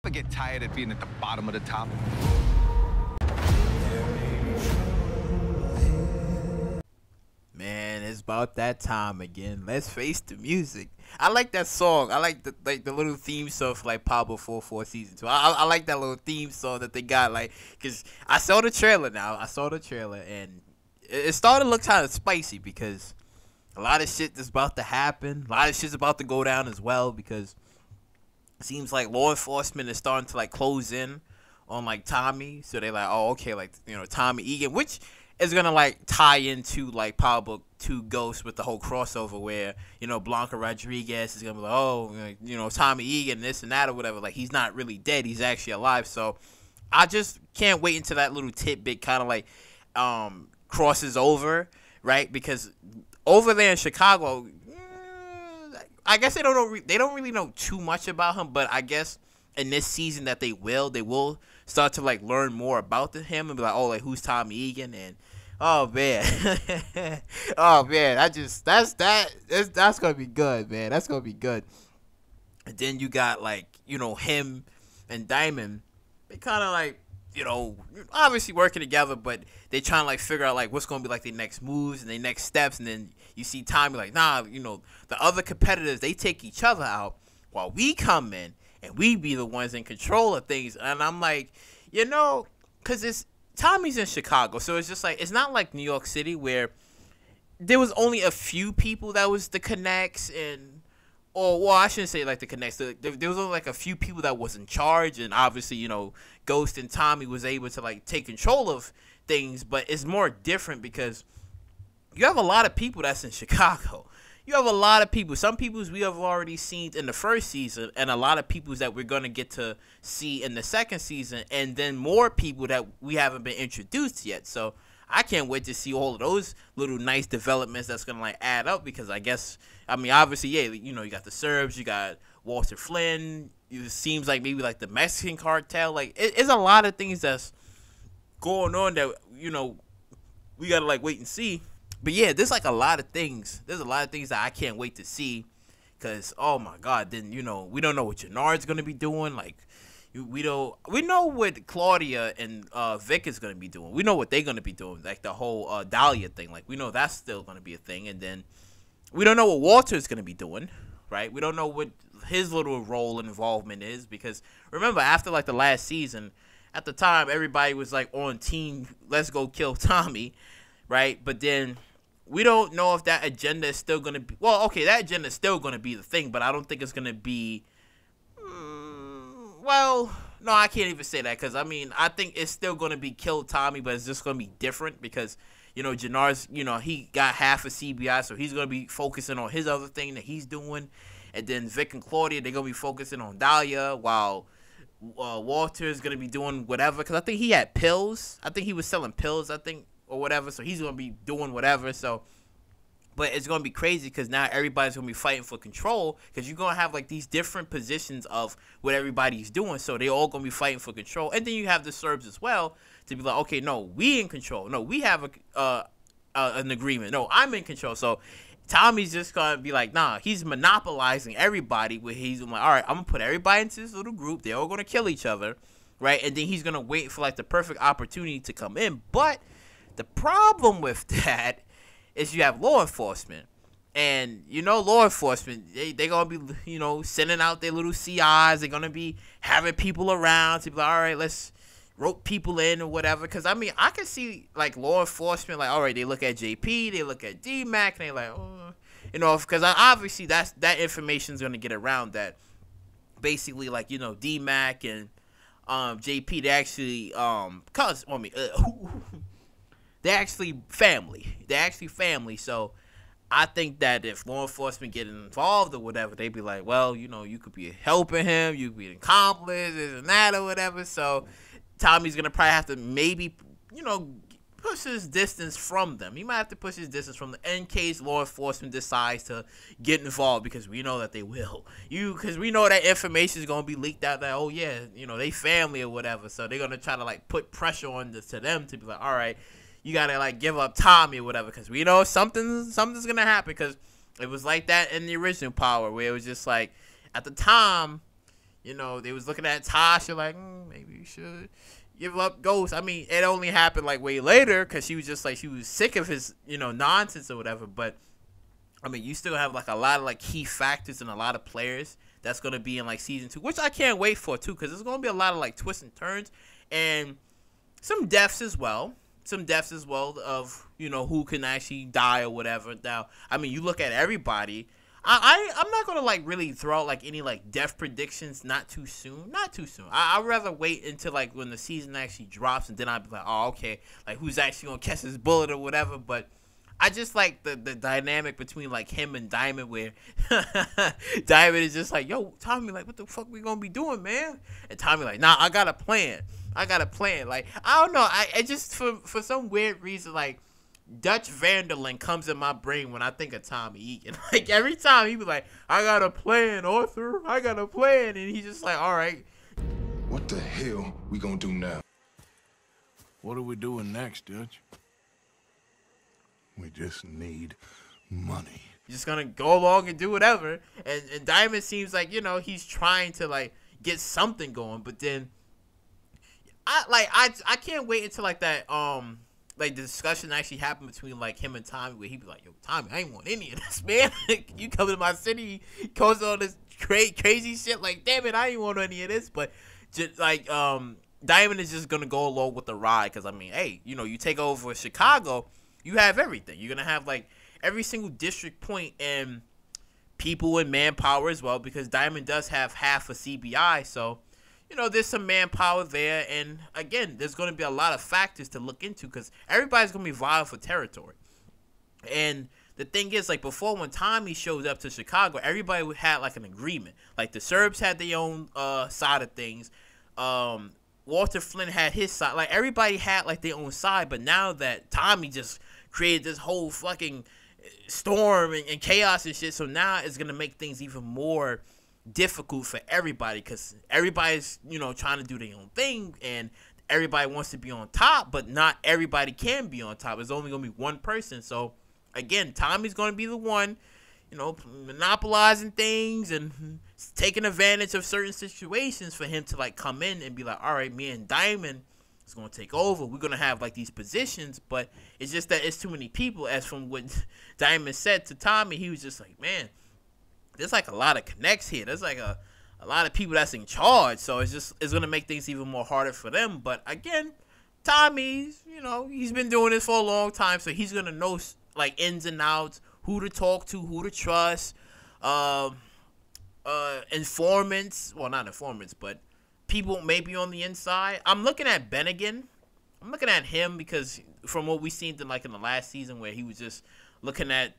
ever get tired of being at the bottom of the top? Man, it's about that time again. Let's face the music. I like that song. I like the little theme song for like Pablo 4 season 2. I like that little theme song that they got, like, cause I saw the trailer now. I saw the trailer and it started to look kind of spicy because a lot of shit is about to happen. A lot of shit's about to go down as well because it seems like law enforcement is starting to like close in on like Tommy. So they're like, oh, okay, like, you know, Tommy Egan, which is gonna like tie into like Pablo 2 Ghost with the whole crossover where, you know, Blanca Rodriguez is gonna be like, oh, you know, Tommy Egan, this and that or whatever. Like, he's not really dead, he's actually alive. So I just can't wait until that little tidbit kind of like crosses over, right? Because over there in Chicago, I guess they don't really know too much about him, but I guess in this season that they will start to like learn more about him and be like, oh, like, who's Tommy Egan? And oh man, oh man, that's gonna be good, man. That's gonna be good. And then you got like, you know, him and Diamond. They kind of like, you know, obviously working together, but they trying to like figure out like what's gonna be like their next moves and their next steps. And then you see Tommy like, nah, you know, the other competitors, they take each other out while we come in and we be the ones in control of things. And I'm like, you know, because it's Tommy's in Chicago, so it's just like, it's not like New York City where there was only a few people that was the connects and, or, well, I shouldn't say like the connects. There was only like a few people that was in charge, and obviously, you know, Ghost and Tommy was able to like take control of things, but it's more different because you have a lot of people that's in Chicago. You have a lot of people. Some peoples we have already seen in the first season, and a lot of peoples that we're going to get to see in the second season, and then more people that we haven't been introduced yet. So I can't wait to see all of those little nice developments that's going to like add up, because I guess, I mean, obviously, yeah, you know, you got the Serbs, you got Walter Flynn, it seems like maybe like the Mexican cartel. Like, it's a lot of things that's going on that, you know, we got to like wait and see. But yeah, there's like a lot of things. There's a lot of things that I can't wait to see, because, oh my God, then, you know, we don't know what Jannard's going to be doing. Like, we know what Claudia and Vic is going to be doing. We know what they're going to be doing, like the whole Dahlia thing. Like, we know that's still going to be a thing. And then we don't know what Walter's going to be doing, right? We don't know what his little role and involvement is, because remember, after like the last season, at the time, everybody was like on team, let's go kill Tommy, right? But then we don't know if that agenda is still going to be, well, okay, that agenda is still going to be the thing, but I don't think it's going to be, well, no, I can't even say that, because, I mean, I think it's still going to be kill Tommy, but it's just going to be different, because, you know, Jannard's, you know, he got half of CBI, so he's going to be focusing on his other thing that he's doing, and then Vic and Claudia, they're going to be focusing on Dahlia, while Walter is going to be doing whatever, because I think he had pills. I think he was selling pills, I think, or whatever, so he's going to be doing whatever. So, but it's going to be crazy because now everybody's going to be fighting for control, because you're going to have like these different positions of what everybody's doing, so they all going to be fighting for control. And then you have the Serbs as well to be like, okay, no, we in control, no, we have an agreement, no, I'm in control. So Tommy's just going to be like, nah, he's monopolizing everybody, where he's like, all right, I'm going to put everybody into this little group, they're all going to kill each other, right? And then he's going to wait for like the perfect opportunity to come in. But the problem with that is you have law enforcement. And, you know, law enforcement, they're going to be, you know, sending out their little CIs. They're going to be having people around to be like, all right, let's rope people in or whatever. Because, I mean, I can see, like, law enforcement, like, all right, they look at JP, they look at DMAC, and they're like, oh, you know, because obviously that information is going to get around that. Basically, like, you know, DMAC and JP, they actually, they're actually family. They're actually family. So I think that if law enforcement get involved or whatever, they'd be like, well, you know, you could be helping him, you could be an accomplice, this and that or whatever. So Tommy's going to probably have to maybe, you know, push his distance from them. He might have to push his distance from them in case law enforcement decides to get involved, because we know that they will. Because we know that information is going to be leaked out that, oh, yeah, you know, they family or whatever. So they're going to try to, like, put pressure on to them to be like, all right, you gotta like give up Tommy or whatever, because we know something's gonna happen, because it was like that in the original Power, where it was just like, at the time, you know, they was looking at Tasha like, maybe you should give up Ghost. I mean, it only happened like way later because she was just like, she was sick of his, you know, nonsense or whatever. But I mean, you still have like a lot of like key factors and a lot of players that's gonna be in like season 2, which I can't wait for too, because there's gonna be a lot of like twists and turns and some deaths as well. Some deaths as well of, you know, who can actually die or whatever. Now, I mean, you look at everybody. I'm not gonna like really throw out like any like death predictions. Not too soon. I'd rather wait until like when the season actually drops, and then I'd be like, oh, okay, like who's actually gonna catch this bullet or whatever. But I just like the dynamic between like him and Diamond, where Diamond is just like, yo, Tommy, like, what the fuck we gonna be doing, man? And Tommy like, nah, I got a plan. Like, I don't know. I just for some weird reason, like, Dutch Vanderlyn comes in my brain when I think of Tommy Egan. Like, every time he be like, I got a plan, Arthur. I got a plan. And he's just like, all right. What the hell we gonna do now? What are we doing next, Dutch? We just need money. He's just gonna go along and do whatever. And Diamond seems like, you know, he's trying to like get something going, but then I can't wait until like that like the discussion actually happened between like him and Tommy, where he'd be like, yo, Tommy, I ain't want any of this, man. You come to my city, cause all this crazy shit, like, damn it, I ain't want any of this. But just like Diamond is just gonna go along with the ride, because I mean, hey, you know, you take over Chicago, you have everything. You're gonna have like every single district point and people and manpower as well, because Diamond does have half a CBI, so you know, there's some manpower there. And again, there's going to be a lot of factors to look into, because everybody's going to be vying for territory. And the thing is, like, before, when Tommy showed up to Chicago, everybody had like an agreement. Like, the Serbs had their own side of things. Walter Flynn had his side. Like, everybody had like their own side. But now that Tommy just created this whole fucking storm and chaos and shit, so now it's going to make things even more difficult for everybody, because everybody's, you know, trying to do their own thing, and everybody wants to be on top, but not everybody can be on top. It's only gonna be one person. So again, Tommy's gonna be the one, you know, monopolizing things and taking advantage of certain situations for him to like come in and be like, all right, me and Diamond is gonna take over. We're gonna have like these positions, but it's just that it's too many people. As from what Diamond said to Tommy, he was just like, man, there's like a lot of connects here. There's like a lot of people that's in charge. So it's going to make things even more harder for them. But again, Tommy's, you know, he's been doing this for a long time. So he's going to know like ins and outs, who to talk to, who to trust, informants. Well, not informants, but people maybe on the inside. I'm looking at Bennigan. I'm looking at him because from what we seen in the last season, where he was just looking at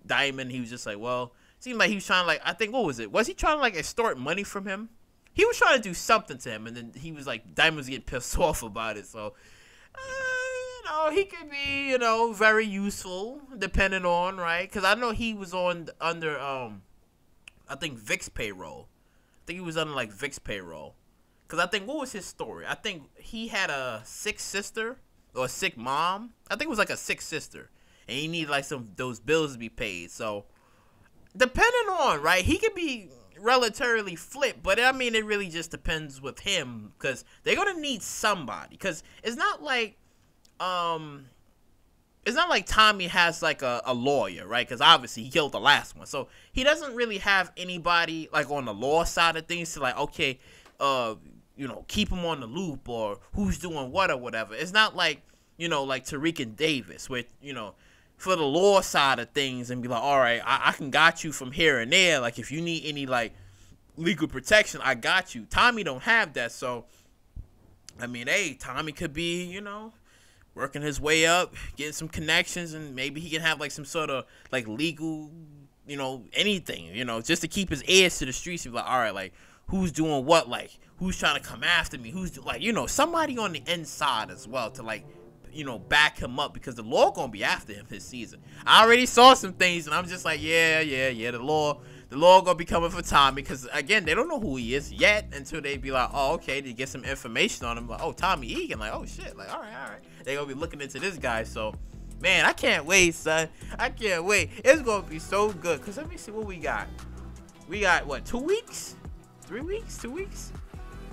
Diamond, he was just like, well, seemed like he was trying to, like, I think, what was it? Was he trying to, like, extort money from him? He was trying to do something to him, and then he was, like, Diamond was getting pissed off about it. So, you know, he could be, you know, very useful, depending on, right? Because I know he was under, I think, Vic's payroll. I think he was under, like, Vic's payroll. Because I think, what was his story? I think he had a sick sister, or a sick mom. I think it was, like, a sick sister. And he needed, like, those bills to be paid. So, depending on, right, he could be relatively flipped, but I mean, it really just depends with him, because they're gonna need somebody, because it's not like Tommy has like a lawyer, right? Because obviously he killed the last one, so he doesn't really have anybody like on the law side of things to like, okay, you know, keep him on the loop, or who's doing what or whatever. It's not like, you know, like Tariq and Davis, with, you know, for the law side of things, and be like, all right, I can got you from here and there. Like, if you need any, like, legal protection, I got you. Tommy don't have that. So, I mean, hey, Tommy could be, you know, working his way up, getting some connections, and maybe he can have, like, some sort of, like, legal, you know, anything, you know, just to keep his ears to the streets. And be like, all right, like, who's doing what? Like, who's trying to come after me? Who's, like, you know, somebody on the inside as well to, like, you know, back him up, because the law gonna be after him this season. I already saw some things, and I'm just like, yeah, the law gonna be coming for Tommy, because again, they don't know who he is yet until they be like, oh, okay, to get some information on him, like, oh, Tommy Egan, like, oh shit, like, all right, they gonna be looking into this guy. So, man, I can't wait, son. I can't wait. It's gonna be so good, because let me see what we got. We got what, 2 weeks? 3 weeks, 2 weeks,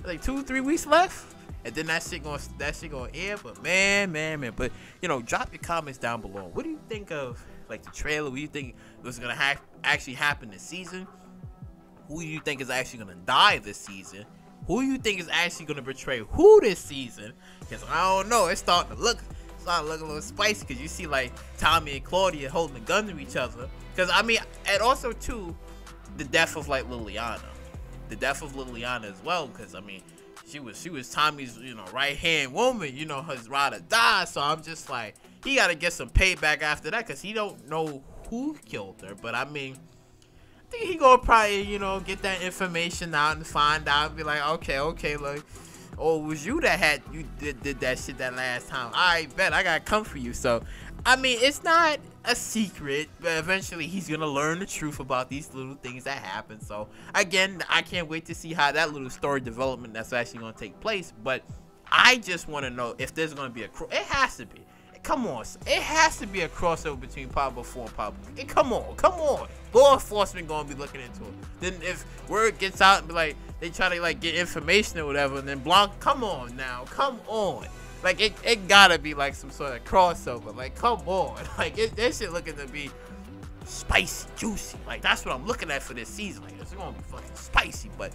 like 2-3 weeks left, and then that shit gonna air. But man, but you know, drop your comments down below. What do you think of like the trailer? What do you think was gonna actually happen this season? Who do you think is actually gonna die this season? Who do you think is actually gonna betray who this season? Because I don't know, it's starting to look a little spicy. Because you see like Tommy and Claudia holding a gun to each other. Because I mean, and also too, the death of like Liliana, as well. Because I mean, she was Tommy's, you know, right hand woman, you know, his ride or die. So I'm just like, he gotta get some payback after that. Because he don't know who killed her. But I mean, I think he gonna probably, you know, get that information out and find out and be like, okay, look, oh, it was you that did that shit that last time. I bet I gotta come for you. So, I mean, it's not a secret, but eventually he's gonna learn the truth about these little things that happen. So, again, I can't wait to see how that little story development that's actually gonna take place. But I just want to know if there's gonna be it has to be. Come on, it has to be a crossover between Pablo 4 and Pablo 3. Come on. Law enforcement gonna be looking into it. Then if word gets out and be like, they try to like get information or whatever, and then Blanc, come on. Like it gotta be like some sort of crossover. Like, come on. Like this shit looking to be spicy, juicy. Like that's what I'm looking at for this season. Like it's gonna be fucking spicy. But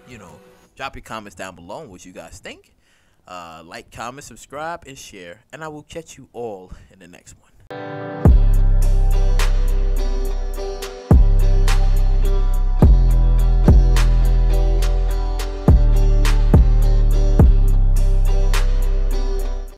you know, drop your comments down below on what you guys think. Like, comment, subscribe, and share, and I will catch you all in the next one.